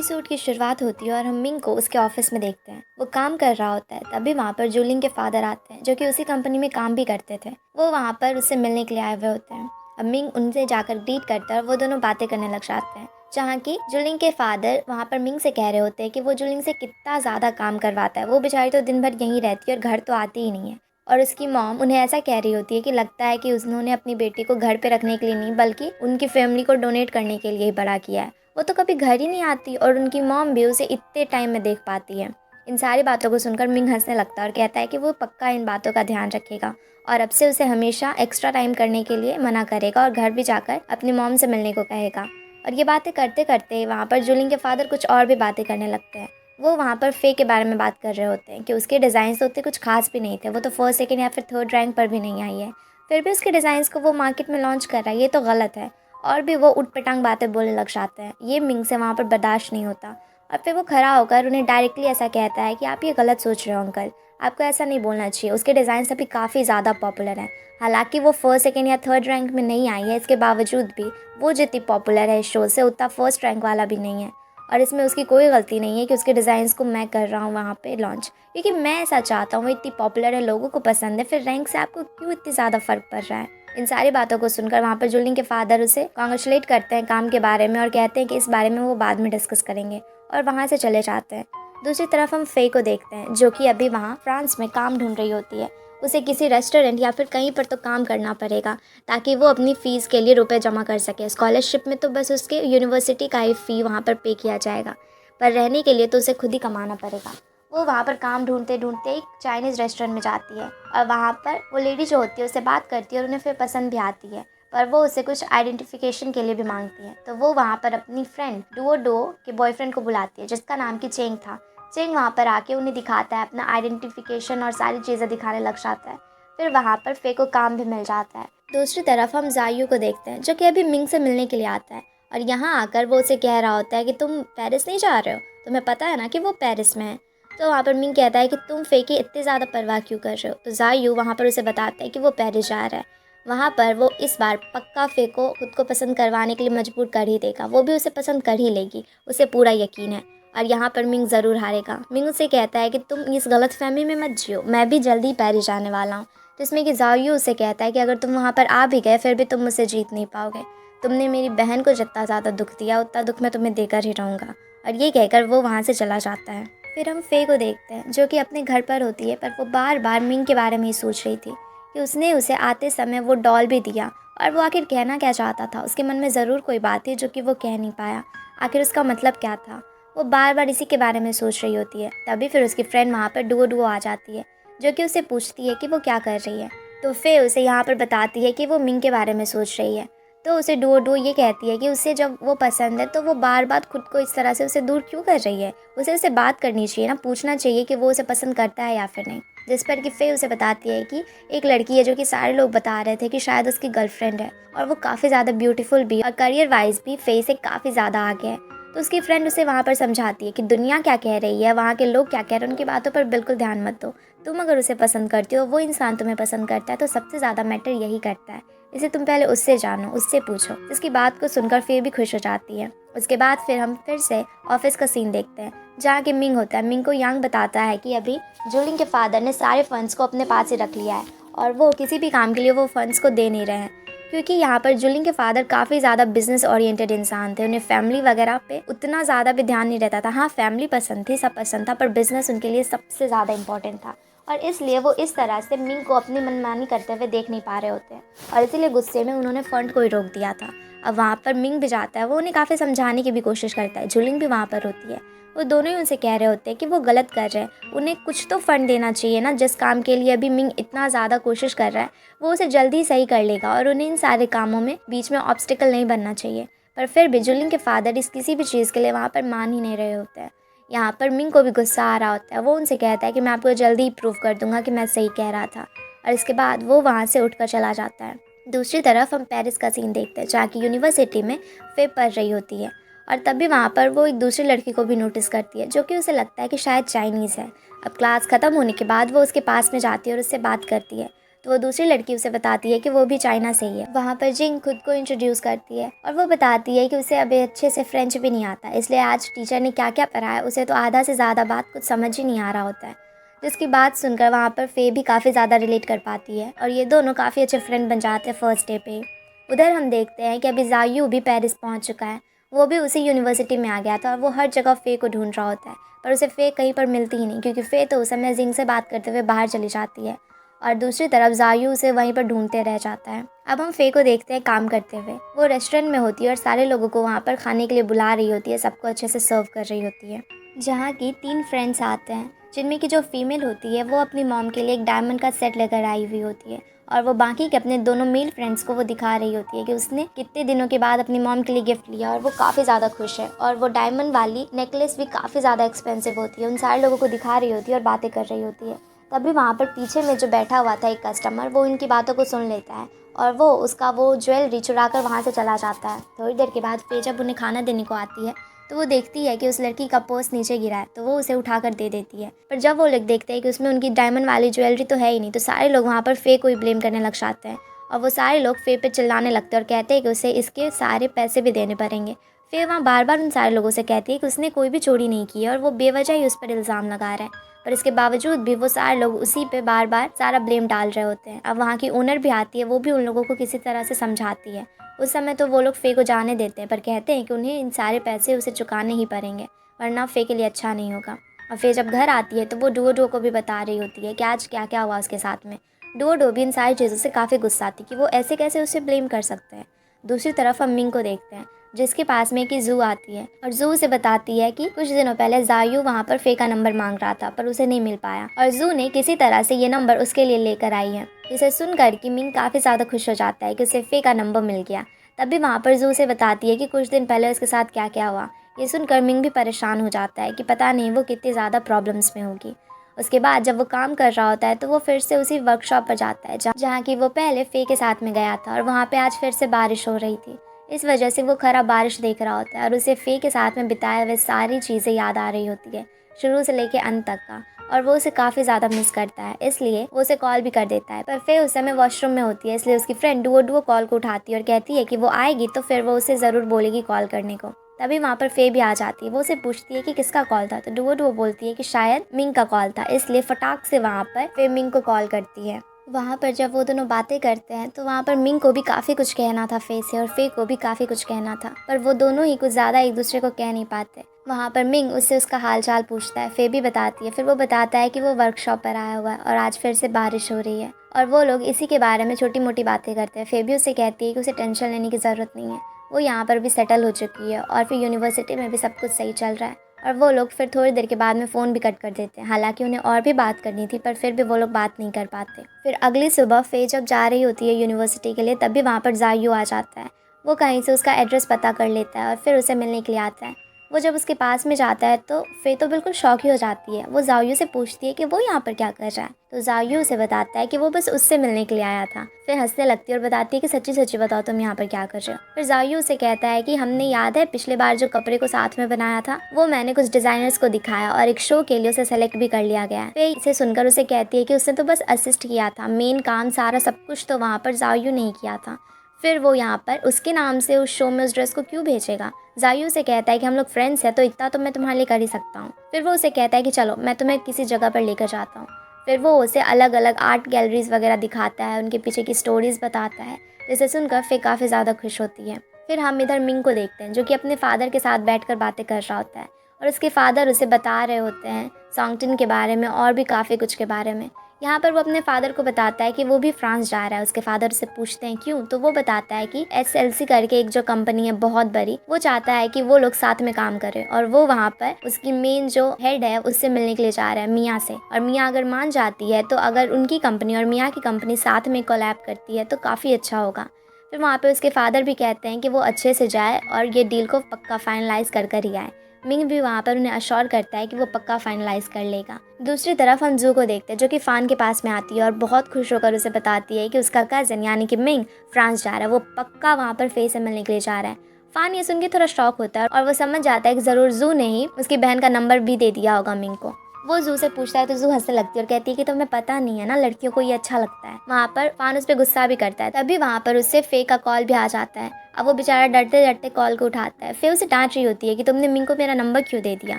Episode की शुरुआत होती है और हम मिंग को उसके ऑफिस में देखते हैं। वो काम कर रहा होता है, तभी वहाँ पर जूलिंग के फादर आते हैं जो कि उसी कंपनी में काम भी करते थे। वो वहाँ पर उससे मिलने के लिए आए हुए होते हैं। अब मिंग उनसे जाकर ग्रीट करता है और वो दोनों बातें करने लग जाते हैं, जहाँ की जूलिंग के फादर वहाँ पर मिंग से कह रहे होते हैं कि वो जूलिंग से कितना ज़्यादा काम करवाता है। वो बेचारी तो दिन भर यहीं रहती है और घर तो आती ही नहीं है। और उसकी मॉम उन्हें ऐसा कह रही होती है कि लगता है कि उन्होंने अपनी बेटी को घर पे रखने के लिए नहीं, बल्कि उनकी फैमिली को डोनेट करने के लिए ही बड़ा किया है। वो तो कभी घर ही नहीं आती और उनकी मॉम भी उसे इतने टाइम में देख पाती है। इन सारी बातों को सुनकर मिंग हंसने लगता है और कहता है कि वो पक्का इन बातों का ध्यान रखेगा और अब से उसे हमेशा एक्स्ट्रा टाइम करने के लिए मना करेगा और घर भी जाकर अपनी मॉम से मिलने को कहेगा। और ये बातें करते करते वहाँ पर जूलिंग के फादर कुछ और भी बातें करने लगते हैं। वो वहाँ पर फे के बारे में बात कर रहे होते हैं कि उसके डिज़ाइन तो उतने कुछ खास भी नहीं थे। वो तो फर्स्ट सेकंड या फिर थर्ड रैंक पर भी नहीं आई है, फिर भी उसके डिज़ाइंस को वो मार्केट में लॉन्च कर रहा है, ये तो गलत है। और भी वो उटपटांग बातें बोलने लग जाते हैं। ये मिंग से वहाँ पर बर्दाश्त नहीं होता और फिर वो खड़ा होकर उन्हें डायरेक्टली ऐसा कहता है कि आप ये गलत सोच रहे हो अंकल, आपको ऐसा नहीं बोलना चाहिए। उसके डिज़ाइंस अभी काफ़ी ज़्यादा पॉपुलर हैं। हालांकि वो फर्स्ट सेकंड या थर्ड रैंक में नहीं आई है, इसके बावजूद भी वो जितनी पॉपुलर है इस शो से, उतना फर्स्ट रैंक वाला भी नहीं है। और इसमें उसकी कोई गलती नहीं है कि उसके डिज़ाइंस को मैं कर रहा हूँ वहाँ पे लॉन्च, क्योंकि मैं ऐसा चाहता हूँ। वो इतनी पॉपुलर है, लोगों को पसंद है, फिर रैंक से आपको क्यों इतनी ज़्यादा फ़र्क पड़ रहा है। इन सारी बातों को सुनकर वहाँ पर जूलिंग के फादर उसे कॉन्ग्रेचुलेट करते हैं काम के बारे में और कहते हैं कि इस बारे में वो बाद में डिस्कस करेंगे, और वहाँ से चले जाते हैं। दूसरी तरफ हम फे को देखते हैं जो कि अभी वहाँ फ्रांस में काम ढूंढ रही होती है। उसे किसी रेस्टोरेंट या फिर कहीं पर तो काम करना पड़ेगा ताकि वो अपनी फ़ीस के लिए रुपए जमा कर सके। स्कॉलरशिप में तो बस उसके यूनिवर्सिटी का ही फ़ी वहाँ पर पे किया जाएगा, पर रहने के लिए तो उसे खुद ही कमाना पड़ेगा। वो वहाँ पर काम ढूंढते ढूंढते एक चाइनीज़ रेस्टोरेंट में जाती है और वहाँ पर वो लेडी जो होती है उससे बात करती है और उन्हें फिर पसंद भी आती है, पर वो उसे कुछ आइडेंटिफिकेशन के लिए भी मांगती है। तो वो वहाँ पर अपनी फ्रेंड डुओ डुओ के बॉयफ्रेंड को बुलाती है जिसका नाम की चेंग था। चेंग वहाँ पर आके उन्हें दिखाता है अपना आइडेंटिफिकेशन और सारी चीज़ें दिखाने लग जाता है। फिर वहाँ पर फे को काम भी मिल जाता है। दूसरी तरफ हम जायू को देखते हैं जो कि अभी मिंग से मिलने के लिए आता है और यहाँ आकर वो उसे कह रहा होता है कि तुम पेरिस नहीं जा रहे हो, तुम्हें पता है ना कि वो पेरिस में है। तो वहाँ पर मिंग कहता है कि तुम फे की इतनी ज़्यादा परवाह क्यों कर रहे हो। तो जायू वहाँ पर उसे बताता है कि वो पेरिस जा रहा है। वहाँ पर वो इस बार पक्का फे को खुद को पसंद करवाने के लिए मजबूर कर ही देगा, वो भी उसे पसंद कर ही लेगी, उसे पूरा यकीन है। और यहाँ पर मिंग ज़रूर हारेगा। मिंग उसे कहता है कि तुम इस गलतफहमी में मत जियो, मैं भी जल्दी पेरिस जाने वाला हूँ। जिसमें कि जायू उसे कहता है कि अगर तुम वहाँ पर आ भी गए फिर भी तुम मुझसे जीत नहीं पाओगे। तुमने मेरी बहन को जितना ज़्यादा दुख दिया उतना दुख मैं तुम्हें देकर ही रहूँगा। और ये कहकर वो वहाँ से चला जाता है। फिर हम फे को देखते हैं जो कि अपने घर पर होती है, पर वो बार बार मिंग के बारे में ही सोच रही थी कि उसने उसे आते समय वो डॉल भी दिया, और वो आखिर कहना क्या चाहता था। उसके मन में ज़रूर कोई बात थी जो कि वो कह नहीं पाया। आखिर उसका मतलब क्या था। वो बार बार इसी के बारे में सोच रही होती है। तभी फिर उसकी फ्रेंड वहाँ पर डुओ डुओ आ जाती है जो कि उससे पूछती है कि वो क्या कर रही है। तो फे उसे यहाँ पर बताती है कि वो मिंग के बारे में सोच रही है। तो उसे डुओ डुओ ये कहती है कि उसे जब वो पसंद है तो वो बार बार खुद को इस तरह से उसे दूर क्यों कर रही है। उसे बात करनी चाहिए ना, पूछना चाहिए कि वो उसे पसंद करता है या फिर नहीं। जिस पर कि फे उसे बताती है कि एक लड़की है जो कि सारे लोग बता रहे थे कि शायद उसकी गर्लफ्रेंड है, और वो काफ़ी ज़्यादा ब्यूटीफुल भी और करियर वाइज भी फे से काफ़ी ज़्यादा आगे है। तो उसकी फ्रेंड उसे वहाँ पर समझाती है कि दुनिया क्या कह रही है, वहाँ के लोग क्या कह रहे हैं, उनकी बातों पर बिल्कुल ध्यान मत दो। तुम अगर उसे पसंद करती हो, वो इंसान तुम्हें पसंद करता है, तो सबसे ज़्यादा मैटर यही करता है। इसे तुम पहले उससे जानो, उससे पूछो। इसकी बात को सुनकर फिर भी खुश हो जाती है। उसके बाद फिर हम फिर से ऑफिस का सीन देखते हैं जहाँ कि मिंग होता है। मिंग को यांग बताता है कि अभी जूलिंग के फादर ने सारे फंड्स को अपने पास ही रख लिया है और वो किसी भी काम के लिए वो फंड्स को दे नहीं रहे हैं, क्योंकि यहाँ पर जूलिंग के फादर काफ़ी ज़्यादा बिजनेस ओरिएंटेड इंसान थे। उन्हें फैमिली वगैरह पे उतना ज़्यादा भी ध्यान नहीं रहता था। हाँ, फैमिली पसंद थी, सब पसंद था, पर बिजनेस उनके लिए सबसे ज़्यादा इंपॉर्टेंट था, और इसलिए वो इस तरह से मिंग को अपनी मनमानी करते हुए देख नहीं पा रहे होते हैं, और इसीलिए गुस्से में उन्होंने फंड को ही रोक दिया था। अब वहाँ पर मिंग भी जाता है, वो उन्हें काफ़ी समझाने की भी कोशिश करता है। जूलिंग भी वहाँ पर होती है। वो दोनों ही उनसे कह रहे होते हैं कि वो गलत कर रहे हैं, उन्हें कुछ तो फंड देना चाहिए ना। जिस काम के लिए अभी मिंग इतना ज़्यादा कोशिश कर रहा है वो उसे जल्दी सही कर लेगा, और उन्हें इन सारे कामों में बीच में ऑब्स्टिकल नहीं बनना चाहिए। पर फिर भी जूलिंग के फादर इस किसी भी चीज़ के लिए वहाँ पर मान ही नहीं रहे होते हैं। यहाँ पर मिंग को भी गुस्सा आ रहा होता है। वो उनसे कहता है कि मैं आपको जल्दी ही प्रूव कर दूंगा कि मैं सही कह रहा था, और इसके बाद वो वहाँ से उठकर चला जाता है। दूसरी तरफ हम पेरिस का सीन देखते हैं जहाँ की यूनिवर्सिटी में फे पढ़ रही होती है, और तभी वहाँ पर वो एक दूसरी लड़की को भी नोटिस करती है जो कि उसे लगता है कि शायद चाइनीज़ है। अब क्लास ख़त्म होने के बाद वो उसके पास में जाती है और उससे बात करती है। तो वो दूसरी लड़की उसे बताती है कि वो भी चाइना से ही है। वहाँ पर जिंग खुद को इंट्रोड्यूस करती है और वो बताती है कि उसे अभी अच्छे से फ्रेंच भी नहीं आता, इसलिए आज टीचर ने क्या क्या पढ़ाया उसे तो आधा से ज़्यादा बात कुछ समझ ही नहीं आ रहा होता है। जिसकी बात सुनकर वहाँ पर फे भी काफ़ी ज़्यादा रिलेट कर पाती है और ये दोनों काफ़ी अच्छे फ्रेंड बन जाते हैं फर्स्ट डे पे। उधर हम देखते हैं कि अभी जायू भी पेरिस पहुँच चुका है। वो भी उसी यूनिवर्सिटी में आ गया था और वो हर जगह फ़े को ढूंढ रहा होता है, पर उसे फ़े कहीं पर मिलती ही नहीं, क्योंकि फ़े तो उस समय जिंग से बात करते हुए बाहर चली जाती है और दूसरी तरफ जायू उसे वहीं पर ढूंढते रह जाता है। अब हम फ़े को देखते हैं काम करते हुए। वो रेस्टोरेंट में होती है और सारे लोगों को वहाँ पर खाने के लिए बुला रही होती है, सबको अच्छे से सर्व कर रही होती है। जहाँ की 3 फ्रेंड्स आते हैं, जिनमें की जो फीमेल होती है वो अपनी मॉम के लिए एक डायमंड का सेट लेकर आई हुई होती है और वो बाकी के अपने दोनों मेल फ्रेंड्स को वो दिखा रही होती है कि उसने कितने दिनों के बाद अपनी मॉम के लिए गिफ्ट लिया और वो काफ़ी ज़्यादा खुश है। और वो डायमंड वाली नेकलेस भी काफ़ी ज़्यादा एक्सपेंसिव होती है। उन सारे लोगों को दिखा रही होती है और बातें कर रही होती है। तभी वहाँ पर पीछे में जो बैठा हुआ था एक कस्टमर, वो इनकी बातों को सुन लेता है और वो उसका वो ज्वेलरी चुरा कर वहाँ से चला जाता है। थोड़ी देर के बाद फिर जब उन्हें खाना देने को आती है तो वो देखती है कि उस लड़की का पर्स नीचे गिरा है, तो वो उसे उठाकर दे देती है। पर जब वो लोग देखते हैं कि उसमें उनकी डायमंड वाली ज्वेलरी तो है ही नहीं, तो सारे लोग वहाँ पर फे को ही ब्लेम करने लग जाते हैं और वो सारे लोग फे पे चिल्लाने लगते हैं और कहते हैं कि उसे इसके सारे पैसे भी देने पड़ेंगे। फे वहाँ बार बार उन सारे लोगों से कहती है कि उसने कोई भी चोरी नहीं की है और वो बेवजह ही उस पर इल्ज़ाम लगा रहे हैं, पर इसके बावजूद भी वो सारे लोग उसी पे बार बार सारा ब्लेम डाल रहे होते हैं। अब वहाँ की ओनर भी आती है, वो भी उन लोगों को किसी तरह से समझाती है। उस समय तो वो लोग फे को जाने देते हैं, पर कहते हैं कि उन्हें इन सारे पैसे उसे चुकाने ही पड़ेंगे, वरना फे के लिए अच्छा नहीं होगा। और फे जब घर आती है तो वो डुओ को भी बता रही होती है कि आज क्या क्या हुआ उसके साथ में। डुओ भी इन सारी चीज़ों से काफ़ी गुस्सा थी कि वो ऐसे कैसे उसे ब्लेम कर सकते हैं। दूसरी तरफ हम मिंग को देखते हैं, जिसके पास में कि जू आती है और जू उसे बताती है कि कुछ दिनों पहले जायू वहाँ पर फे का नंबर मांग रहा था, पर उसे नहीं मिल पाया और जू ने किसी तरह से ये नंबर उसके लिए लेकर आई है। इसे सुनकर कि मिंग काफ़ी ज़्यादा खुश हो जाता है कि उसे फे का नंबर मिल गया। तभी वहाँ पर जू से बताती है कि कुछ दिन पहले उसके साथ क्या क्या हुआ। ये सुनकर मिंग भी परेशान हो जाता है कि पता नहीं वो कितनी ज़्यादा प्रॉब्लम्स में होगी। उसके बाद जब वो काम कर रहा होता है तो वो फिर से उसी वर्कशॉप पर जाता है जहाँ की वो पहले फे के साथ में गया था और वहाँ पे आज फिर से बारिश हो रही थी। इस वजह से वो खराब बारिश देख रहा होता है और उसे फे के साथ में बिताए हुए सारी चीज़ें याद आ रही होती है, शुरू से लेके अंत तक का, और वो उसे काफ़ी ज़्यादा मिस करता है। इसलिए वो उसे कॉल भी कर देता है, पर फे उस समय वॉशरूम में होती है, इसलिए उसकी फ्रेंड डुओ कॉल को उठाती है और कहती है कि वो आएगी तो फिर वो उसे ज़रूर बोलेगी कॉल करने को। तभी वहाँ पर फे भी आ जाती है। वो उसे पूछती है कि किसका कॉल था, तो डुओ बोलती है कि शायद मिंग का कॉल था, इसलिए फटाक से वहाँ पर फे मिंग को कॉल करती है। वहाँ पर जब वो दोनों बातें करते हैं तो वहाँ पर मिंग को भी काफ़ी कुछ कहना था फे से और फे को भी काफ़ी कुछ कहना था, पर वो दोनों ही कुछ ज़्यादा एक दूसरे को कह नहीं पाते। वहाँ पर मिंग उससे उसका हाल चाल पूछता है, फे भी बताती है। फिर वो बताता है कि वो वर्कशॉप पर आया हुआ है और आज फिर से बारिश हो रही है और वो लोग इसी के बारे में छोटी मोटी बातें करते हैं। फे भी उसे कहती है कि उसे टेंशन लेने की ज़रूरत नहीं है, वो यहाँ पर भी सेटल हो चुकी है और फिर यूनिवर्सिटी में भी सब कुछ सही चल रहा है। और वो लोग फिर थोड़ी देर के बाद में फ़ोन भी कट कर देते हैं। हालांकि उन्हें और भी बात करनी थी, पर फिर भी वो लोग बात नहीं कर पाते। फिर अगली सुबह फे जब जा रही होती है यूनिवर्सिटी के लिए, तभी वहाँ पर जायू आ जाता है। वो कहीं से उसका एड्रेस पता कर लेता है और फिर उसे मिलने के लिए आता है। वो जब उसके पास में जाता है तो फे तो बिल्कुल शॉक ही हो जाती है। वो जायू से पूछती है कि वो यहाँ पर क्या कर रहा है, तो जायू उसे बताता है कि वो बस उससे मिलने के लिए आया था। फिर हंसने लगती है और बताती है कि सच्ची सच्ची बताओ तुम यहाँ पर क्या कर रहे हो। फिर जायू उसे कहता है कि हमने याद है पिछले बार जो कपड़े को साथ में बनाया था, वो मैंने कुछ डिजाइनर्स को दिखाया और एक शो के लिए उसे सेलेक्ट भी कर लिया गया है। फिर इसे सुनकर उसे कहती है कि उसने तो बस असिस्ट किया था, मेन काम सारा सब कुछ तो वहाँ पर जायू ने ही किया था। फिर वो यहाँ पर उसके नाम से उस शो में उस ड्रेस को क्यों भेजेगा। जायू से कहता है कि हम लोग फ्रेंड्स हैं तो इतना तो मैं तुम्हारे लिए कर ही सकता हूँ। फिर वो उसे कहता है कि चलो मैं तुम्हें किसी जगह पर लेकर जाता हूँ। फिर वो उसे अलग अलग आर्ट गैलरीज वगैरह दिखाता है, उनके पीछे की स्टोरीज बताता है, जिसे सुनकर फे काफ़ी ज़्यादा खुश होती है। फिर हम इधर मिंग को देखते हैं, जो कि अपने फादर के साथ बैठकर बातें कर रहा होता है और उसके फादर उसे बता रहे होते हैं सॉन्गटिन के बारे में और भी काफ़ी कुछ के बारे में। यहाँ पर वो अपने फादर को बताता है कि वो भी फ्रांस जा रहा है। उसके फादर से पूछते हैं क्यों, तो वो बताता है कि SLC करके एक जो कंपनी है बहुत बड़ी, वो चाहता है कि वो लोग साथ में काम करें और वो वहाँ पर उसकी मेन जो हेड है उससे मिलने के लिए जा रहा है, मियाँ से। और मियाँ अगर मान जाती है तो अगर उनकी कंपनी और मियाँ की कंपनी साथ में कोलैब करती है तो काफ़ी अच्छा होगा। फिर वहाँ पे उसके फादर भी कहते हैं कि वो अच्छे से जाए और ये डील को पक्का फाइनलाइज कर ही आए। मिंग भी वहाँ पर उन्हें अश्योर करता है कि वो पक्का फाइनलाइज कर लेगा। दूसरी तरफ हम जू को देखते हैं, जो कि फान के पास में आती है और बहुत खुश होकर उसे बताती है कि उसका कज़न यानी कि मिंग फ्रांस जा रहा है, वो पक्का वहाँ पर फे से मिलने के लिए जा रहा है। फान ये सुन के थोड़ा शॉक होता है और वो समझ जाता है कि ज़रूर जू ने ही उसकी बहन का नंबर भी दे दिया होगा मिंग को। वो जू से पूछता है तो जू हंसने लगती है और कहती है कि तुम्हें पता नहीं है ना, लड़कियों को ये अच्छा लगता है। वहाँ पर फान उस पर गुस्सा भी करता है। तभी वहाँ पर उससे फे का कॉल भी आ जाता है। अब वो बेचारा डरते डरते कॉल को उठाता है। फे उसे डांट रही होती है कि तुमने मिंग को मेरा नंबर क्यों दे दिया,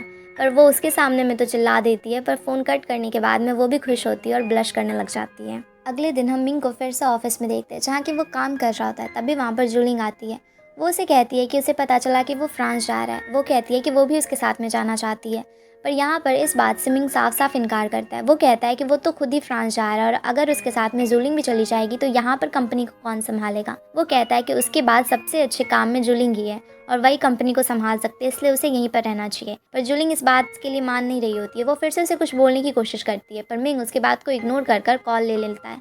पर वो उसके सामने में तो चिल्ला देती है। पर फ़ोन कट करने के बाद में वो भी खुश होती है और ब्लश करने लग जाती है। अगले दिन हम मिंग को फिर से ऑफिस में देखते हैं जहाँ कि वो काम कर रहा होता है। तभी वहाँ पर जूलिंग आती है। वो उसे कहती है कि उसे पता चला कि वो फ्रांस जा रहा है। वो कहती है कि वो भी उसके साथ में जाना चाहती है, पर यहाँ पर इस बात से मिंग साफ साफ इनकार करता है। वो कहता है कि वो तो खुद ही फ्रांस जा रहा है और अगर उसके साथ में जूलिंग भी चली जाएगी तो यहाँ पर कंपनी को कौन संभालेगा। वो कहता है कि उसके बाद सबसे अच्छे काम में जूलिंग ही है और वही कंपनी को संभाल सकते हैं, इसलिए उसे यहीं पर रहना चाहिए। पर जूलिंग इस बात के लिए मान नहीं रही होती है। वो फिर से उसे कुछ बोलने की कोशिश करती है, पर मिंग उसके बात को इग्नोर कर कॉल ले लेता है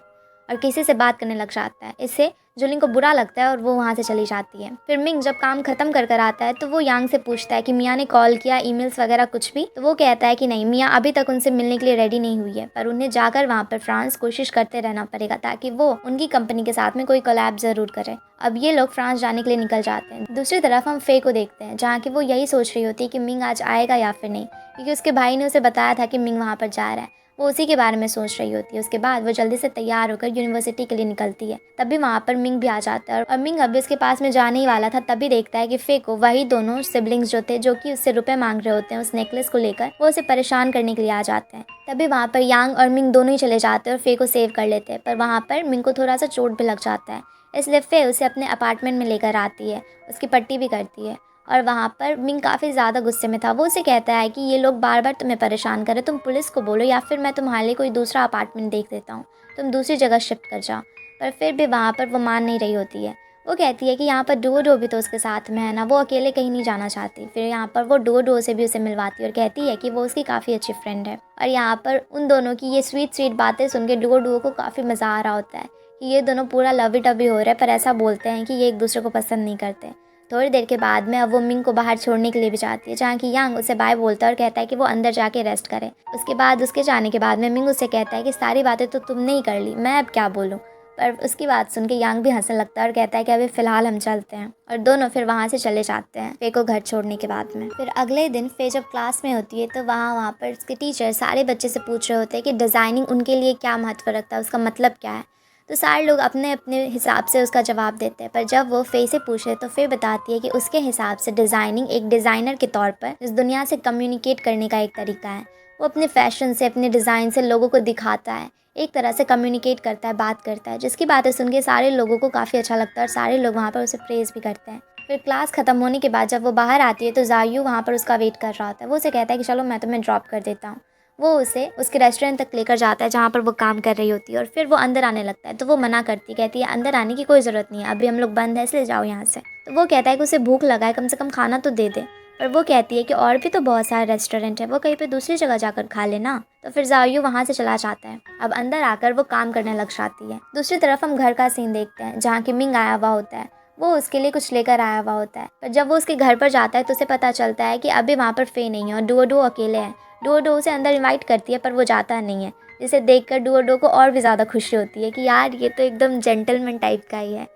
और किसी से बात करने लग जाता है। इससे जूलिंग को बुरा लगता है और वो वहाँ से चली जाती है। फिर मिंग जब काम खत्म कर आता है तो वो यांग से पूछता है कि मियाँ ने कॉल किया, ईमेल्स वगैरह कुछ भी। तो वो कहता है कि नहीं, मियाँ अभी तक उनसे मिलने के लिए रेडी नहीं हुई है, पर उन्हें जाकर वहाँ पर फ्रांस कोशिश करते रहना पड़ेगा ताकि वो उनकी कंपनी के साथ में कोई कोलैब जरूर करे। अब ये लोग फ्रांस जाने के लिए निकल जाते हैं। दूसरी तरफ हम फे को देखते हैं जहाँ की वो यही सोच रही होती है कि मिंग आज आएगा या फिर नहीं, क्योंकि उसके भाई ने उसे बताया था कि मिंग वहाँ पर जा रहा है। वो उसी के बारे में सोच रही होती है। उसके बाद वो जल्दी से तैयार होकर यूनिवर्सिटी के लिए निकलती है। तभी वहाँ पर मिंग भी आ जाता है और मिंग अभी उसके पास में जाने ही वाला था। तभी देखता है कि फे को वही दोनों सिबलिंग्स जो थे, जो कि उससे रुपए मांग रहे होते हैं उस नेकलेस को लेकर, वो उसे परेशान करने के लिए आ जाते हैं। तभी वहाँ पर यांग और मिंग दोनों ही चले जाते हैं और फे को सेव कर लेते हैं। पर वहाँ पर मिंग को थोड़ा सा चोट भी लग जाता है, इसलिए फे उसे अपने अपार्टमेंट में लेकर आती है, उसकी पट्टी भी करती है। और वहाँ पर मिंग काफ़ी ज़्यादा गुस्से में था। वो उसे कहता है कि ये लोग बार बार तुम्हें परेशान करें, तुम पुलिस को बोलो या फिर मैं तुम्हारे लिए कोई दूसरा अपार्टमेंट देख देता हूँ, तुम दूसरी जगह शिफ्ट कर जाओ। पर फिर भी वहाँ पर वो मान नहीं रही होती है। वो कहती है कि यहाँ पर डुओ भी तो उसके साथ में है ना, वो अकेले कहीं नहीं जाना चाहती। फिर यहाँ पर वो डुओ से भी उसे मिलवाती है और कहती है कि वो उसकी काफ़ी अच्छी फ्रेंड है। और यहाँ पर उन दोनों की ये स्वीट स्वीट बातें सुन के डुओ को काफ़ी मज़ा आ रहा होता है कि ये दोनों पूरा लवी टवी हो रहे हैं, पर ऐसा बोलते हैं कि ये एक दूसरे को पसंद नहीं करते। थोड़ी देर के बाद में अब वो मिंग को बाहर छोड़ने के लिए भी जाती है, जहाँ की यांग उसे बाय बोलता है और कहता है कि वो अंदर जाके रेस्ट करे। उसके बाद उसके जाने के बाद में मिंग उसे कहता है कि सारी बातें तो तुमने ही कर ली, मैं अब क्या बोलूँ। पर उसकी बात सुन के यांग भी हंसने लगता है और कहता है कि अभी फ़िलहाल हम चलते हैं। और दोनों फिर वहाँ से चले जाते हैं फे को घर छोड़ने के बाद में। फिर अगले दिन फे जब क्लास में होती है तो वहाँ पर उसके टीचर सारे बच्चे से पूछ रहे होते हैं कि डिज़ाइनिंग उनके लिए क्या महत्व रखता है, उसका मतलब क्या है। तो सारे लोग अपने अपने हिसाब से उसका जवाब देते हैं। पर जब वो फे से पूछे तो फे बताती है कि उसके हिसाब से डिज़ाइनिंग एक डिज़ाइनर के तौर पर इस दुनिया से कम्युनिकेट करने का एक तरीका है। वो अपने फैशन से, अपने डिज़ाइन से लोगों को दिखाता है, एक तरह से कम्युनिकेट करता है, बात करता है, जिसकी बातें सुन के सारे लोगों को काफ़ी अच्छा लगता है और सारे लोग वहाँ पर उसे प्रेज़ भी करते हैं। फिर क्लास ख़त्म होने के बाद जब वो बाहर आती है तो जायू वहाँ पर उसका वेट कर रहा होता है। वो उसे कहता है कि चलो मैं तुम्हें ड्रॉप कर देता हूँ। वो उसे उसके रेस्टोरेंट तक लेकर जाता है जहाँ पर वो काम कर रही होती है और फिर वो अंदर आने लगता है। तो वो मना करती, कहती है अंदर आने की कोई ज़रूरत नहीं है, अभी हम लोग बंद है, इसलिए जाओ यहाँ से। तो वो कहता है कि उसे भूख लगा है, कम से कम खाना तो दे दे। पर वो कहती है कि और भी तो बहुत सारे रेस्टोरेंट है, वो कहीं पे दूसरी जगह जाकर खा लेना। तो फिर जायू वहाँ से चला जाता है। अब अंदर आकर वो काम करने लग जाती है। दूसरी तरफ हम घर का सीन देखते हैं जहाँ की मिंग आया हुआ होता है। वो उसके लिए कुछ लेकर आया हुआ होता है, पर जब वो उसके घर पर जाता है तो उसे पता चलता है कि अभी वहाँ पर फे नहीं है और डुओ अकेले हैं। डुओ उसे अंदर इनवाइट करती है पर वो जाता नहीं है, जिसे देखकर डुओ को और भी ज़्यादा खुशी होती है कि यार ये तो एकदम जेंटलमैन टाइप का ही है।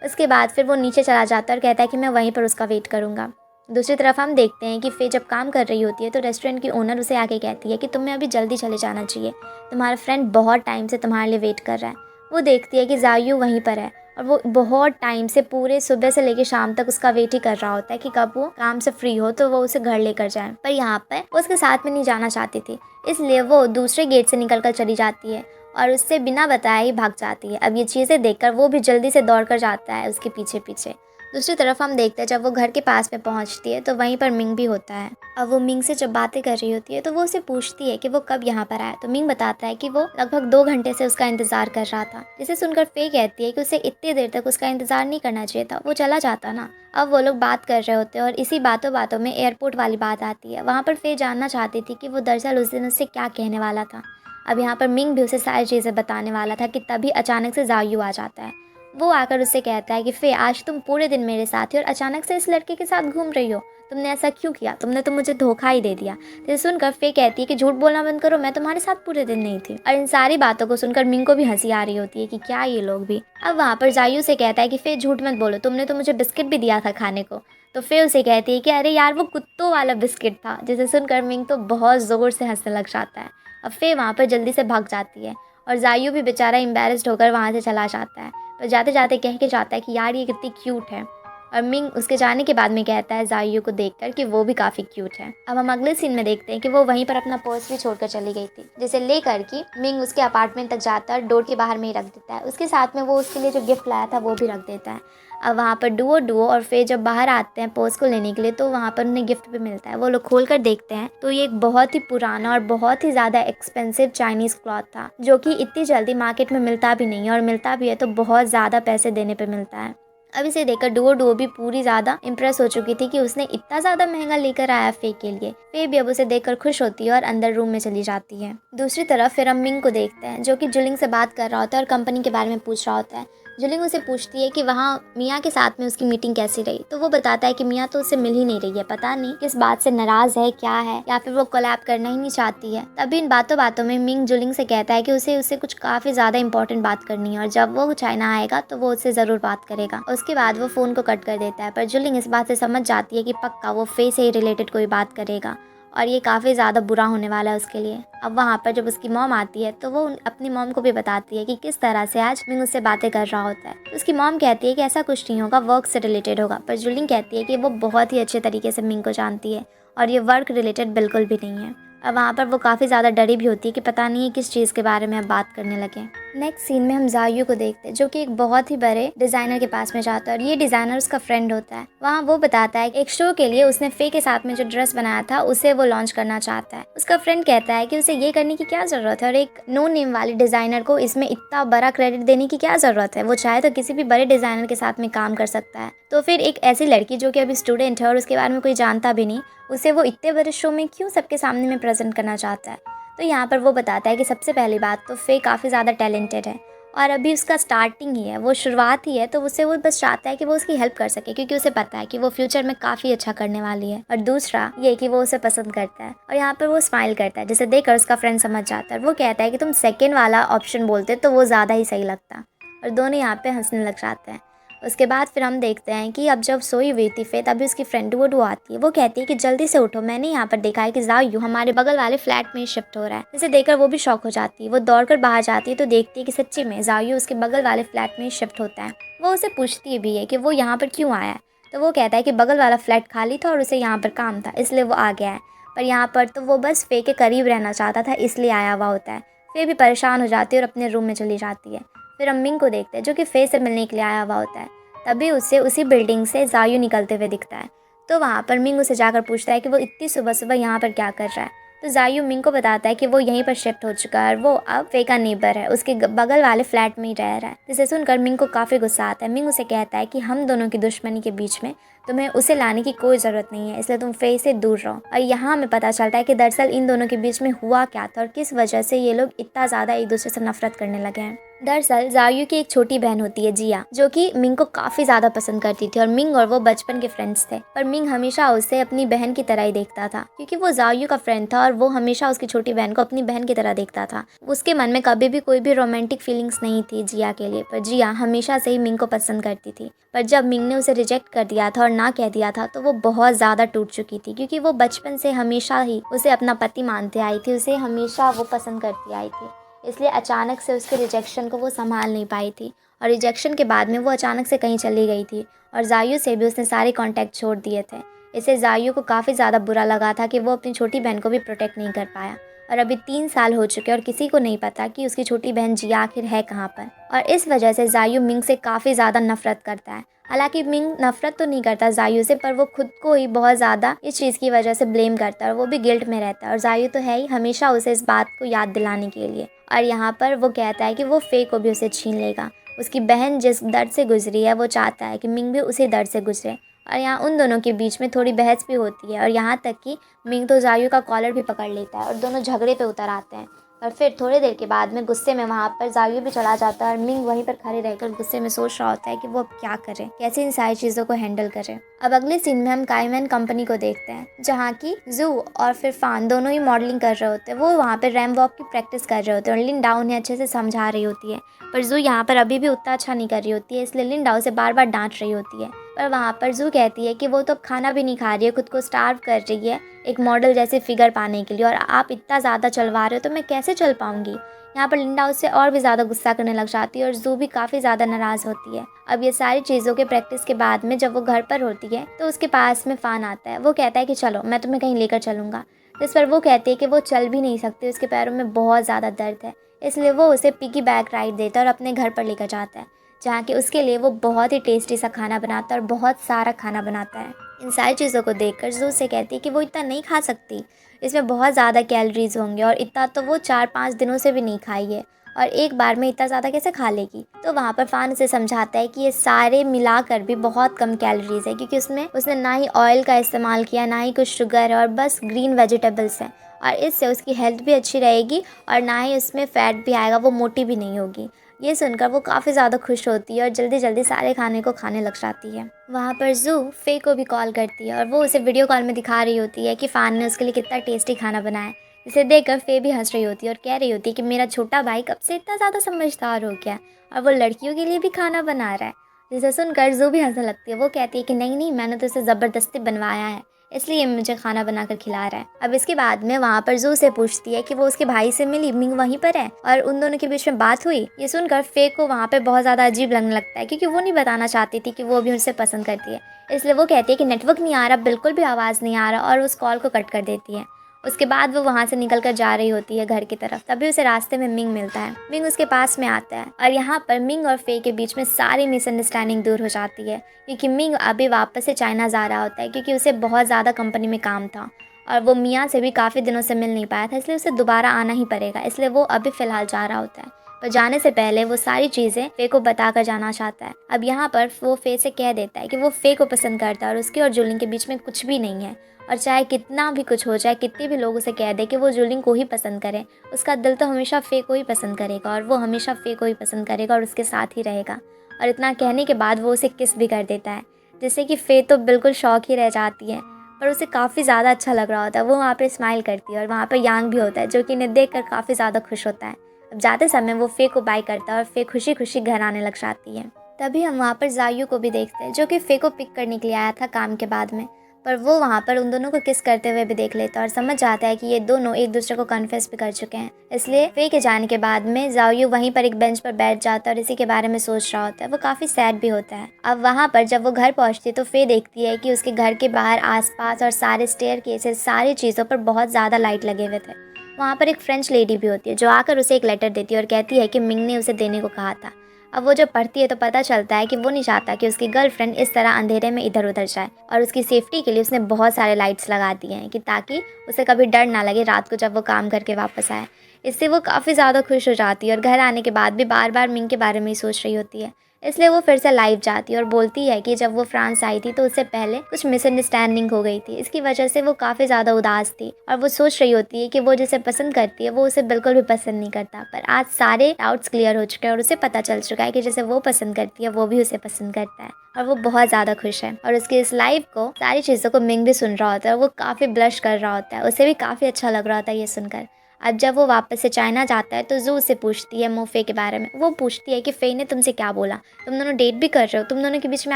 उसके बाद फिर वो नीचे चला जाता है और कहता है कि मैं वहीं पर उसका वेट करूँगा। दूसरी तरफ हम देखते हैं कि फे जब काम कर रही होती है तो रेस्टोरेंट की ओनर उसे आके कहती है कि तुम्हें अभी जल्दी चले जाना चाहिए, तुम्हारा फ्रेंड बहुत टाइम से तुम्हारे लिए वेट कर रहा है। वो देखती है कि जायू वहीं पर है और वो बहुत टाइम से, पूरे सुबह से लेकर शाम तक उसका वेट ही कर रहा होता है कि कब वो काम से फ्री हो तो वो उसे घर लेकर जाए। पर यहाँ पर वो उसके साथ में नहीं जाना चाहती थी, इसलिए वो दूसरे गेट से निकल कर चली जाती है और उससे बिना बताए ही भाग जाती है। अब ये चीज़ें देखकर वो भी जल्दी से दौड़ कर जाता है उसके पीछे पीछे। दूसरी तरफ हम देखते हैं जब वो घर के पास में पहुंचती है तो वहीं पर मिंग भी होता है। अब वो मिंग से जब बातें कर रही होती है तो वो उसे पूछती है कि वो कब यहाँ पर आया। तो मिंग बताता है कि वो लगभग 2 घंटे से उसका इंतजार कर रहा था, जिसे सुनकर फे कहती है कि उसे इतनी देर तक उसका इंतजार नहीं करना चाहिए था, वो चला जाता ना। अब वो लोग बात कर रहे होते हैं और इसी बातों बातों में एयरपोर्ट वाली बात आती है। वहाँ पर फे जानना चाहती थी कि वो दरअसल उस दिन उससे क्या कहने वाला था। अब यहाँ पर मिंग भी उसे सारी चीज़ें बताने वाला था कि तभी अचानक से जायू आ जाता है। वो आकर उससे कहता है कि फे, आज तुम पूरे दिन मेरे साथ ही और अचानक से इस लड़के के साथ घूम रही हो, तुमने ऐसा क्यों किया, तुमने तो मुझे धोखा ही दे दिया। तो सुनकर फे कहती है कि झूठ बोलना बंद करो, मैं तुम्हारे साथ पूरे दिन नहीं थी। और इन सारी बातों को सुनकर मिंग को भी हंसी आ रही होती है कि क्या ये लोग भी। अब वहाँ पर जायू से कहता है कि फे झूठ मत बोलो, तुमने तो मुझे बिस्किट भी दिया था खाने को। तो फिर उसे कहती है कि अरे यार वो कुत्तों वाला बिस्किट था, जिसे सुनकर मिंग तो बहुत ज़ोर से हंसने लग जाता है। अब फिर वहाँ पर जल्दी से भाग जाती है और जायू भी बेचारा एम्बेरस्ड होकर वहाँ से चला जाता है, पर जाते जाते कह के जाता है कि यार ये कितनी क्यूट है। और मिंग उसके जाने के बाद में कहता है जायू को देखकर कि वो भी काफ़ी क्यूट है। अब हम अगले सीन में देखते हैं कि वो वहीं पर अपना पर्स भी छोड़कर चली गई थी, जिसे लेकर कि मिंग उसके अपार्टमेंट तक जाता है और डोर के बाहर में ही रख देता है। उसके साथ में वो उसके लिए जो गिफ्ट लाया था वो भी रख देता है। अब वहाँ पर डुओ और फिर जब बाहर आते हैं पर्स को लेने के लिए तो वहाँ पर उन्हें गिफ्ट भी मिलता है। वो लोग खोल कर देखते हैं तो ये एक बहुत ही पुराना और बहुत ही ज़्यादा एक्सपेंसिव चाइनीज़ क्लॉथ था, जो कि इतनी जल्दी मार्केट में मिलता भी नहीं है, और मिलता भी है तो बहुत ज़्यादा पैसे देने पर मिलता है। अब इसे देखकर डुओ भी पूरी ज़्यादा इम्प्रेस हो चुकी थी कि उसने इतना ज़्यादा महंगा लेकर आया फे के लिए। फे भी अब उसे देखकर खुश होती है और अंदर रूम में चली जाती है। दूसरी तरफ फिर हम मिंग को देखते हैं, जो कि जुलिंग से बात कर रहा होता है और कंपनी के बारे में पूछ रहा होता है। जुलिंग उसे पूछती है कि वहाँ मियाँ के साथ में उसकी मीटिंग कैसी रही, तो वो बताता है कि मियाँ तो उससे मिल ही नहीं रही है, पता नहीं किस बात से नाराज़ है, क्या है, या फिर वो कोलैब करना ही नहीं चाहती है। तभी इन बातों में मिंग जुलिंग से कहता है कि उसे उससे कुछ काफ़ी ज़्यादा इंपॉर्टेंट बात करनी है और जब वो चाइना आएगा तो वो उससे ज़रूर बात करेगा। उसके बाद वो फ़ोन को कट कर देता है, पर जुलिंग इस बात से समझ जाती है कि पक्का वो फे से ही रिलेटेड कोई बात करेगा और ये काफ़ी ज़्यादा बुरा होने वाला है उसके लिए। अब वहाँ पर जब उसकी मॉम आती है तो वो अपनी मॉम को भी बताती है कि किस तरह से आज मिंग उससे बातें कर रहा होता है। तो उसकी मॉम कहती है कि ऐसा कुछ नहीं होगा, वर्क से रिलेटेड होगा, पर जुलिंग कहती है कि वो बहुत ही अच्छे तरीके से मिंग को जानती है और ये वर्क रिलेटेड बिल्कुल भी नहीं है। अब वहाँ पर वो काफ़ी ज़्यादा डरी भी होती है कि पता नहीं है किस चीज़ के बारे में अब बात करने लगे। नेक्स्ट सीन में हम जायू को देखते हैं, जो कि एक बहुत ही बड़े डिज़ाइनर के पास में जाता है और ये डिज़ाइनर उसका फ्रेंड होता है। वहाँ वो बताता है कि एक शो के लिए उसने फे के साथ में जो ड्रेस बनाया था उसे वो लॉन्च करना चाहता है। उसका फ्रेंड कहता है कि उसे ये करने की क्या ज़रूरत है और एक नो नेम वाले डिज़ाइनर को इसमें इतना बड़ा क्रेडिट देने की क्या ज़रूरत है, वो चाहे तो किसी भी बड़े डिज़ाइनर के साथ में काम कर सकता है। तो फिर एक ऐसी लड़की जो कि अभी स्टूडेंट है और उसके बारे में कोई जानता भी नहीं, उसे वो इतने बड़े शो में क्यों सबके सामने में प्रेजेंट करना चाहता है। तो यहाँ पर वो बताता है कि सबसे पहली बात तो फे काफ़ी ज़्यादा टैलेंटेड है और अभी उसका स्टार्टिंग ही है, वो शुरुआत ही है, तो उससे वो बस चाहता है कि वो उसकी हेल्प कर सके क्योंकि उसे पता है कि वो फ्यूचर में काफ़ी अच्छा करने वाली है। और दूसरा ये कि वो उसे पसंद करता है और यहाँ पर वो स्माइल करता है, जिसे देखकर उसका फ्रेंड समझ जाता है। वो कहता है कि तुम सेकेंड वाला ऑप्शन बोलते तो वो ज़्यादा ही सही लगता, और दोनों यहाँ पे हंसने लग जाते हैं। उसके बाद फिर हम देखते हैं कि अब जब सोई हुई थी फे, तभी उसकी फ्रेंड डुओ आती है। वो कहती है कि जल्दी से उठो, मैंने यहाँ पर देखा है कि जायू हमारे बगल वाले फ्लैट में शिफ्ट हो रहा है। इसे देखकर वो भी शॉक हो जाती है। वो दौड़कर बाहर जाती है तो देखती है कि सच्ची में जायू उसके बगल वाले फ्लैट में शिफ्ट होता है। वो उसे पूछती भी है कि वो यहाँ पर क्यों आया है, तो वो कहता है कि बगल वाला फ्लैट खाली था और उसे यहाँ पर काम था इसलिए वो आ गया है, पर यहाँ पर तो वो बस फे के करीब रहना चाहता था इसलिए आया हुआ होता है। फे भी परेशान हो जाती है और अपने रूम में चली जाती है। फिर हम मिंग को देखते हैं, जो कि फे से मिलने के लिए आया हुआ होता है। तभी उसे उसी बिल्डिंग से जायू निकलते हुए दिखता है। तो वहाँ पर मिंग उसे जाकर पूछता है कि वो इतनी सुबह सुबह यहाँ पर क्या कर रहा है। तो जायू मिंग को बताता है कि वो यहीं पर शिफ्ट हो चुका है और वो अब फे का नेबर है, उसके बगल वाले फ्लैट में ही रह रहा है। जिसे सुनकर मिंग को काफ़ी गुस्सा आता है। मिंग उसे कहता है कि हम दोनों की दुश्मनी के बीच में तुम्हें उसे लाने की कोई ज़रूरत नहीं है, इसलिए तुम फे से दूर रहो। और यहाँ हमें पता चलता है कि दरअसल इन दोनों के बीच में हुआ क्या था और किस वजह से ये लोग इतना ज़्यादा एक दूसरे से नफरत करने लगे हैं। दरअसल जायू की एक छोटी बहन होती है जिया, जो कि मिंग को काफ़ी ज़्यादा पसंद करती थी और मिंग और वो बचपन के फ्रेंड्स थे। पर मिंग हमेशा उसे अपनी बहन की तरह ही देखता था क्योंकि वो जायू का फ्रेंड था और वो हमेशा उसकी छोटी बहन को अपनी बहन की तरह देखता था। उसके मन में कभी भी कोई भी रोमांटिक फीलिंग्स नहीं थी जिया के लिए, पर जिया हमेशा से ही मिंग को पसंद करती थी। पर जब मिंग ने उसे रिजेक्ट कर दिया था और ना कह दिया था तो वो बहुत ज़्यादा टूट चुकी थी क्योंकि वो बचपन से हमेशा ही उसे अपना पति मानते आई थी, उसे हमेशा वो पसंद करती आई थी। इसलिए अचानक से उसके रिजेक्शन को वो संभाल नहीं पाई थी और रिजेक्शन के बाद में वो अचानक से कहीं चली गई थी और जायू से भी उसने सारे कांटेक्ट छोड़ दिए थे। इससे जायू को काफ़ी ज़्यादा बुरा लगा था कि वो अपनी छोटी बहन को भी प्रोटेक्ट नहीं कर पाया और अभी 3 साल हो चुके और किसी को नहीं पता कि उसकी छोटी बहन जिया आखिर है कहाँ पर। और इस वजह से जायू मिंग से काफ़ी ज़्यादा नफरत करता है। हालांकि मिंग नफरत तो नहीं करता जायू से, पर वो खुद को ही बहुत ज़्यादा इस चीज़ की वजह से ब्लेम करता है और वो भी गिल्ट में रहता है और जायू तो है ही हमेशा उसे इस बात को याद दिलाने के लिए। और यहाँ पर वो कहता है कि वो फे को भी उसे छीन लेगा। उसकी बहन जिस दर्द से गुजरी है वो चाहता है कि मिंग भी उसी दर्द से गुजरे। और यहाँ उन दोनों के बीच में थोड़ी बहस भी होती है और यहाँ तक कि मिंग तो जायू का कॉलर भी पकड़ लेता है और दोनों झगड़े पे उतर आते हैं। और फिर थोड़ी देर के बाद में गुस्से में वहाँ पर जायू भी चला जाता है और मिंग वहीं पर खड़े रहकर गुस्से में सोच रहा होता है कि वो अब क्या करे, कैसे इन सारी चीज़ों को हैंडल करे। अब अगले सीन में हम काईमैन कंपनी को देखते हैं, जहाँ की जू और फिर फान दोनों ही मॉडलिंग कर रहे होते हैं। वो वहाँ पर रैम वॉक की प्रैक्टिस कर रहे होते हैं और लिन डाउ उन्हें अच्छे से समझा रही होती है, पर जू यहाँ पर अभी भी उतना अच्छा नहीं कर रही होती है, इसलिए लिन डाउ से बार बार डांट रही होती है। पर वहाँ पर जू कहती है कि वो तो अब खाना भी नहीं खा रही है, खुद को स्टार्व कर रही है एक मॉडल जैसे फिगर पाने के लिए, और आप इतना ज़्यादा चलवा रहे हो तो मैं कैसे चल पाऊँगी। यहाँ पर लिंडा उससे और भी ज़्यादा गुस्सा करने लग जाती है और जू भी काफ़ी ज़्यादा नाराज़ होती है। अब ये सारी चीज़ों के प्रैक्टिस के बाद में जब वो घर पर होती है तो उसके पास में फ़ान आता है। वो कहता है कि चलो मैं तुम्हें कहीं लेकर चलूँगा। जिस पर वो कहती है कि वो चल भी नहीं सकती, उसके पैरों में बहुत ज़्यादा दर्द है। इसलिए वो उसे पिगी बैक राइड देता है और अपने घर पर लेकर जाता है, जहाँ कि उसके लिए वो बहुत ही टेस्टी सा खाना बनाता है और बहुत सारा खाना बनाता है। इन सारी चीज़ों को देखकर जू से कहती है कि वो इतना नहीं खा सकती, इसमें बहुत ज़्यादा कैलोरीज होंगे और इतना तो वो 4-5 दिनों से भी नहीं खाई है, और एक बार में इतना ज़्यादा कैसे खा लेगी। तो वहाँ पर फ़ान उसे समझाता है कि ये सारे मिलाकर भी बहुत कम कैलोरीज है, क्योंकि उसमें उसने ना ही ऑयल का इस्तेमाल किया, ना ही कुछ शुगर है, और बस ग्रीन वेजिटेबल्स हैं, और इससे उसकी हेल्थ भी अच्छी रहेगी और ना ही उसमें फ़ैट भी आएगा, वो मोटी भी नहीं होगी। ये सुनकर वो काफ़ी ज़्यादा खुश होती है और जल्दी जल्दी सारे खाने को खाने लग जाती है। वहाँ पर जू फे को भी कॉल करती है और वो उसे वीडियो कॉल में दिखा रही होती है कि फ़ान ने उसके लिए कितना टेस्टी खाना बनाया है। इसे देखकर फे भी हंस रही होती है और कह रही होती है कि मेरा छोटा भाई कब से इतना ज़्यादा समझदार हो गया और वो लड़कियों के लिए भी खाना बना रहा है। जिसे सुनकर जू भी हंसने लगती है। वो कहती है कि नहीं नहीं, मैंने तो इसे ज़बरदस्ती बनवाया है, इसलिए मुझे खाना बनाकर खिला रहा है। अब इसके बाद में वहाँ पर जू से पूछती है कि वो उसके भाई से मिली, मिंग वहीं पर है और उन दोनों के बीच में बात हुई। ये सुनकर फे को वहाँ पे बहुत ज़्यादा अजीब लगने लगता है, क्योंकि वो नहीं बताना चाहती थी कि वो भी उसे पसंद करती है। इसलिए वो कहती है कि नेटवर्क नहीं आ रहा, बिल्कुल भी आवाज़ नहीं आ रहा, और उस कॉल को कट कर देती है। उसके बाद वो वहाँ से निकल कर जा रही होती है घर की तरफ। तभी उसे रास्ते में मिंग मिलता है। मिंग उसके पास में आता है और यहाँ पर मिंग और फे के बीच में सारी मिसअंडरस्टैंडिंग दूर हो जाती है, क्योंकि मिंग अभी वापस से चाइना जा रहा होता है, क्योंकि उसे बहुत ज़्यादा कंपनी में काम था और वो मियाँ से भी काफ़ी दिनों से मिल नहीं पाया था, इसलिए उसे दोबारा आना ही पड़ेगा। इसलिए वो अभी फ़िलहाल जा रहा होता है, पर जाने से पहले वो सारी चीज़ें फे को बता कर जाना चाहता है। अब यहाँ पर वो फे से कह देता है कि वो फे को पसंद करता है और उसके और जुलिंग के बीच में कुछ भी नहीं है, और चाहे कितना भी कुछ हो जाए, कितने भी लोग उसे कह दे कि वो जुलिंग को ही पसंद करे, उसका दिल तो हमेशा फे को ही पसंद करेगा और वो हमेशा फे को ही पसंद करेगा और उसके साथ ही रहेगा। और इतना कहने के बाद वो उसे किस भी कर देता है, जिससे कि फे तो बिल्कुल शौक ही रह जाती है, पर उसे काफ़ी ज़्यादा अच्छा लग रहा होता है। वो वहाँ पर स्माइल करती है और वहाँ पर यांग भी होता है, जो कि इन्हें देख कर काफ़ी ज़्यादा खुश होता है। अब जाते समय वो फे को बाय करता है और फे खुशी खुशी घर आने लग जाती है। तभी हम वहाँ पर जायू को भी देखते हैं, जो कि फे को पिक करने के लिए आया था काम के बाद में, पर वो वहाँ पर उन दोनों को किस करते हुए भी देख लेता है और समझ जाता है कि ये दोनों एक दूसरे को कन्फेस भी कर चुके हैं। इसलिए फे के जाने के बाद में जायू वहीं पर एक बेंच पर बैठ जाता है और इसी के बारे में सोच रहा होता है। वो काफ़ी सैड भी होता है। अब वहाँ पर जब वो घर पहुँचती है तो फे देखती है कि उसके घर के बाहर आसपास और सारे स्टेयर केसेस, सारी चीज़ों पर बहुत ज़्यादा लाइट लगे हुए थे। वहाँ पर एक फ्रेंच लेडी भी होती है, जो आकर उसे एक लेटर देती है और कहती है कि मिंग ने उसे देने को कहा था। अब वो जब पढ़ती है तो पता चलता है कि वो नहीं चाहता कि उसकी गर्लफ्रेंड इस तरह अंधेरे में इधर उधर जाए, और उसकी सेफ्टी के लिए उसने बहुत सारे लाइट्स लगा दिए हैं कि ताकि उसे कभी डर ना लगे रात को जब वो काम करके वापस आए। इससे वो काफ़ी ज़्यादा खुश हो जाती है और घर आने के बाद भी बार बार मिंग के बारे में ही सोच रही होती है। इसलिए वो फिर से लाइव जाती है और बोलती है कि जब वो फ्रांस आई थी तो उससे पहले कुछ मिसअंडरस्टैंडिंग हो गई थी, इसकी वजह से वो काफ़ी ज़्यादा उदास थी और वो सोच रही होती है कि वो जिसे पसंद करती है वो उसे बिल्कुल भी पसंद नहीं करता। पर आज सारे डाउट्स क्लियर हो चुके हैं और उसे पता चल चुका है कि जैसे वो पसंद करती है वो भी उसे पसंद करता है, और वो बहुत ज़्यादा खुश है। और उसकी इस लाइव को, सारी चीज़ों को मिंग भी सुन रहा होता है और वो काफ़ी ब्लश कर रहा होता है, उसे भी काफ़ी अच्छा लग रहा होता है ये सुनकर। अब जब वो वापस से चाइना जाता है तो जू से पूछती है फे के बारे में। वो पूछती है कि फे ने तुमसे क्या बोला, तुम दोनों डेट भी कर रहे हो, तुम दोनों के बीच में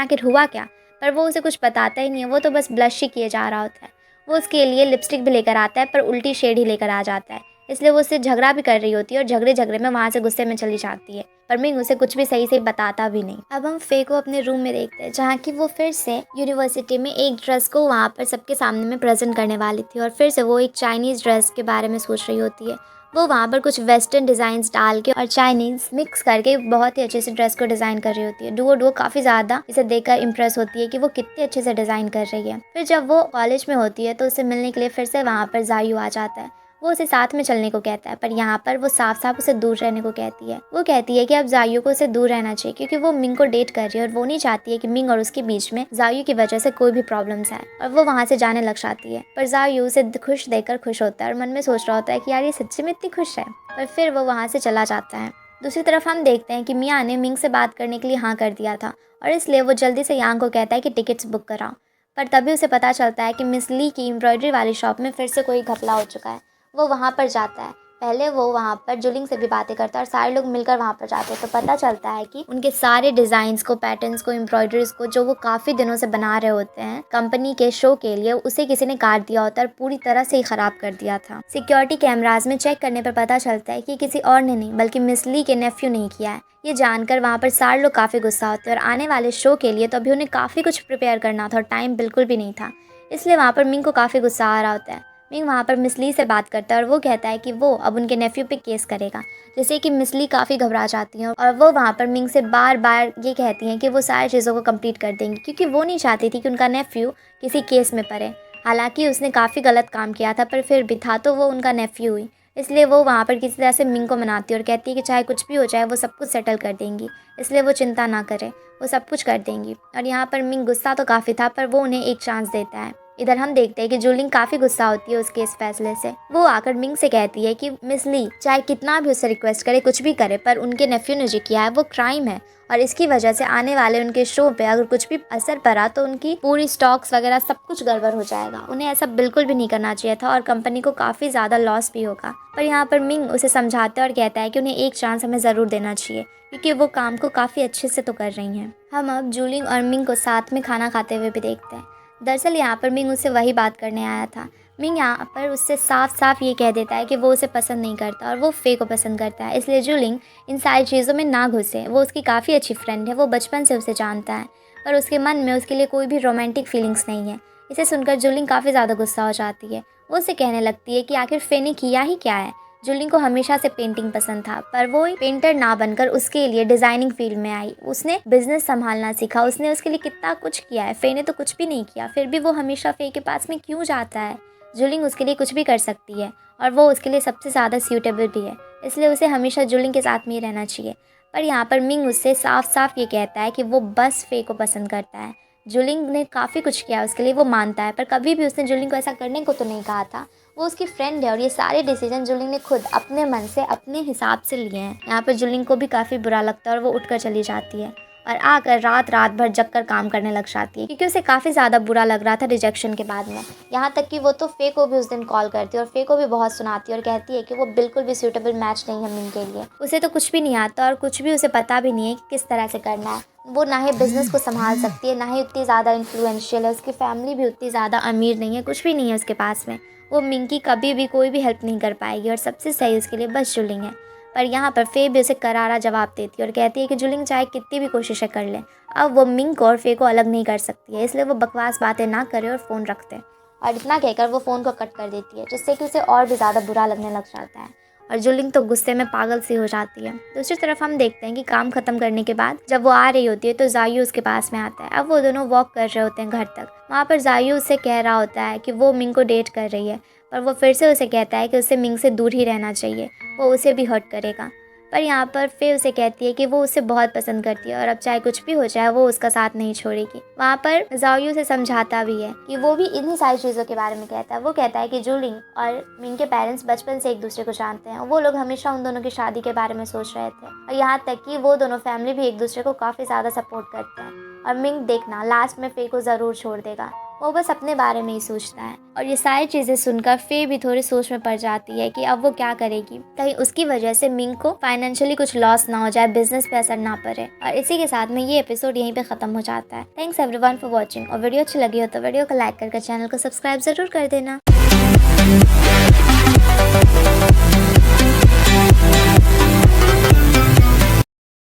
आखिर हुआ क्या। पर वो उसे कुछ बताता ही नहीं है, वो तो बस ब्लश ही किए जा रहा होता है। वो उसके लिए लिपस्टिक भी लेकर आता है, पर उल्टी शेड ही लेकर आ जाता है, इसलिए वो उससे झगड़ा भी कर रही होती है और झगड़े झगड़े में वहाँ से गुस्से में चली जाती है। पर मिंग उसे कुछ भी सही से बताता भी नहीं। अब हम फे को अपने रूम में देखते हैं, जहाँ की वो फिर से यूनिवर्सिटी में एक ड्रेस को वहाँ पर सबके सामने में प्रेजेंट करने वाली थी, और फिर से वो एक चाइनीज़ ड्रेस के बारे में सोच रही होती है। वो वहाँ पर कुछ वेस्टर्न डिज़ाइंस डाल के और चाइनीज़ मिक्स करके बहुत ही अच्छे से ड्रेस को डिज़ाइन कर रही होती है। डुओ काफ़ी ज़्यादा इसे देखकर इम्प्रेस होती है कि वो कितने अच्छे से डिज़ाइन कर रही है। फिर जब वो कॉलेज में होती है तो उसे मिलने के लिए फिर से वहाँ पर जायू आ जाता है। वो उसे साथ में चलने को कहता है, पर यहाँ पर वो साफ साफ उसे दूर रहने को कहती है। वो कहती है कि अब जायू को उसे दूर रहना चाहिए, क्योंकि वो मिंग को डेट कर रही है और वो नहीं चाहती है कि मिंग और उसके बीच में जायू की वजह से कोई भी प्रॉब्लम्स आए, और वो वहाँ से जाने लग जाती है। पर जायू उसे खुश देखकर खुश होता है और मन में सोच रहा होता है कि यार ये सच्ची में इतनी खुश है, पर फिर वो वहाँ से चला जाता है। दूसरी तरफ हम देखते हैं कि मियाँ ने मिंग से बात करने के लिए हाँ कर दिया था, और इसलिए वो जल्दी से यांग को कहता है कि टिकट्स बुक कराओ। पर तभी उसे पता चलता है कि मिस ली की एम्ब्रॉयडरी वाली शॉप में फिर से कोई घपला हो चुका है। वो वहाँ पर जाता है, पहले वो वहाँ पर जुलिंग से भी बातें करता है और सारे लोग मिलकर वहाँ पर जाते हैं। तो पता चलता है कि उनके सारे डिज़ाइंस को, पैटर्न्स को, एम्ब्रॉयडरीज को जो वो काफ़ी दिनों से बना रहे होते हैं कंपनी के शो के लिए, उसे किसी ने काट दिया होता है और पूरी तरह से ही ख़राब कर दिया था। सिक्योरिटी कैमराज में चेक करने पर पता चलता है कि किसी और ने नहीं बल्कि मिस ली के नेफ्यू ने किया है। ये जानकर वहाँ पर सारे लोग काफ़ी गुस्सा होते हैं और आने वाले शो के लिए तो अभी उन्हें काफ़ी कुछ प्रिपेयर करना था और टाइम बिल्कुल भी नहीं था। इसलिए वहाँ पर मिंग को काफ़ी गुस्सा आ रहा होता है। मिंग वहाँ पर मिस ली से बात करता है और वो कहता है कि वो अब उनके नेफ्यू पे केस करेगा, जिससे कि मिस ली काफ़ी घबरा जाती हैं और वो वहाँ पर मिंग से बार बार ये कहती हैं कि वो सारी चीज़ों को कंप्लीट कर देंगी, क्योंकि वो नहीं चाहती थी कि उनका नेफ्यू किसी केस में पड़े। हालांकि उसने काफ़ी गलत काम किया था, पर फिर भी था तो वो उनका नेफ्यू हुई। इसलिए वो वहाँ पर किसी तरह से मिंग को मनाती है और कहती है कि चाहे कुछ भी हो जाए वो सब कुछ सेटल कर देंगी, इसलिए वो चिंता ना करे, वो सब कुछ कर देंगी। और यहाँ पर मिंग गुस्सा तो काफ़ी था, पर वो उन्हें एक चांस देता है। इधर हम देखते हैं कि जुलिंग काफ़ी गुस्सा होती है उसके इस फैसले से। वो आकर मिंग से कहती है कि मिस ली चाहे कितना भी उससे रिक्वेस्ट करे, कुछ भी करे, पर उनके नेफ्यू ने जो किया है वो क्राइम है और इसकी वजह से आने वाले उनके शो पे अगर कुछ भी असर पड़ा तो उनकी पूरी स्टॉक्स वगैरह सब कुछ गड़बड़ हो जाएगा। उन्हें ऐसा बिल्कुल भी नहीं करना चाहिए था और कंपनी को काफ़ी ज़्यादा लॉस भी होगा। पर यहाँ पर मिंग उसे समझाता है और कहता है कि उन्हें एक चांस हमें ज़रूर देना चाहिए, क्योंकि वो काम को काफ़ी अच्छे से तो कर रही हैं। हम अब जुलिंग और मिंग को साथ में खाना खाते हुए भी देखते हैं। दरअसल यहाँ पर मिंग उससे वही बात करने आया था। मिंग यहाँ पर उससे साफ साफ ये कह देता है कि वो उसे पसंद नहीं करता और वो फे को पसंद करता है, इसलिए जुलिंग इन सारी चीज़ों में ना घुसे। वो उसकी काफ़ी अच्छी फ्रेंड है, वो बचपन से उसे जानता है, पर उसके मन में उसके लिए कोई भी रोमांटिक फीलिंग्स नहीं है। इसे सुनकर जुलिंग काफ़ी ज़्यादा गुस्सा हो जाती है। वो उसे कहने लगती है कि आखिर फे ने किया ही क्या है। जुलिंग को हमेशा से पेंटिंग पसंद था, पर वो पेंटर ना बनकर उसके लिए डिज़ाइनिंग फील्ड में आई। उसने बिजनेस संभालना सीखा, उसने उसके लिए कितना कुछ किया है। फे ने तो कुछ भी नहीं किया, फिर भी वो हमेशा फे के पास में क्यों जाता है। जुलिंग उसके लिए कुछ भी कर सकती है और वो उसके लिए सबसे ज़्यादा सूटेबल भी है, इसलिए उसे हमेशा जुलिंग के साथ में ही रहना चाहिए। पर यहाँ पर मिंग उससे साफ साफ ये कहता है कि वो बस फे को पसंद करता है। जुलिंग ने काफ़ी कुछ किया उसके लिए, वो मानता है, पर कभी भी उसने जुलिंग को ऐसा करने को तो नहीं कहा था। वो उसकी फ्रेंड है और ये सारे डिसीजन जुलिंग ने खुद अपने मन से अपने हिसाब से लिए हैं। यहाँ पर जुलिंग को भी काफ़ी बुरा लगता है और वो उठकर चली जाती है और आकर रात रात भर जग कर काम करने लग जाती है, क्योंकि उसे काफ़ी ज़्यादा बुरा लग रहा था रिजेक्शन के बाद में। यहाँ तक कि वो तो फे को भी उस दिन कॉल करती है और फे को भी बहुत सुनाती है और कहती है कि वो बिल्कुल भी सूटेबल मैच नहीं है मिंग के लिए। उसे तो कुछ भी नहीं आता और कुछ भी उसे पता भी नहीं है कि किस तरह से करना है। वो ना ही बिज़नेस को संभाल सकती है, ना ही उतनी ज़्यादा इन्फ्लुएंशियल है, उसकी फैमिली भी उतनी ज़्यादा अमीर नहीं है, कुछ भी नहीं है उसके पास में। वो मिंग की कभी भी कोई भी हेल्प नहीं कर पाएगी और सबसे सही उसके लिए बस जुलिंग है। पर यहाँ पर फे भी उसे करारा जवाब देती है और कहती है कि जुलिंग चाहे कितनी भी कोशिशें कर ले, अब वो मिंग को और फे को अलग नहीं कर सकती है, इसलिए वो बकवास बातें ना करे और फ़ोन रखते। और इतना कहकर वो फ़ोन को कट कर देती है, जिससे कि उसे और भी ज़्यादा बुरा लगने लग जाता है और जुलिंग तो गुस्से में पागल सी हो जाती है। दूसरी तरफ हम देखते हैं कि काम खत्म करने के बाद जब वो आ रही होती है तो जायू उसके पास में आता है। अब वो दोनों वॉक कर रहे होते हैं घर तक। वहाँ पर जायू उससे कह रहा होता है कि वो मिंग को डेट कर रही है, पर वो फिर से उसे कहता है कि उसे मिंग से दूर ही रहना चाहिए, वो उसे भी हर्ट करेगा। पर यहाँ पर फे उसे कहती है कि वो उसे बहुत पसंद करती है और अब चाहे कुछ भी हो जाए वो उसका साथ नहीं छोड़ेगी। वहाँ पर जाओयू से समझाता भी है कि वो भी इन्हीं सारी चीज़ों के बारे में कहता है। वो कहता है कि जुलिंग और मिंग के पेरेंट्स बचपन से एक दूसरे को जानते हैं, वो लोग हमेशा उन दोनों की शादी के बारे में सोच रहे थे और यहाँ तक कि वो दोनों फैमिली भी एक दूसरे को काफ़ी ज़्यादा सपोर्ट करते हैं। और मिंग देखना लास्ट में फे को ज़रूर छोड़ देगा, वो बस अपने बारे में ही सोचता है। और ये सारी चीज़ें सुनकर फे भी थोड़ी सोच में पड़ जाती है कि अब वो क्या करेगी, कहीं उसकी वजह से मिंग को फाइनेंशियली कुछ लॉस ना हो जाए, बिजनेस पे असर ना पड़े। और इसी के साथ में ये एपिसोड यहीं पे ख़त्म हो जाता है। Thanks everyone for watching. और वीडियो अच्छी लगी हो तो वीडियो को लाइक करके चैनल को सब्सक्राइब ज़रूर कर देना।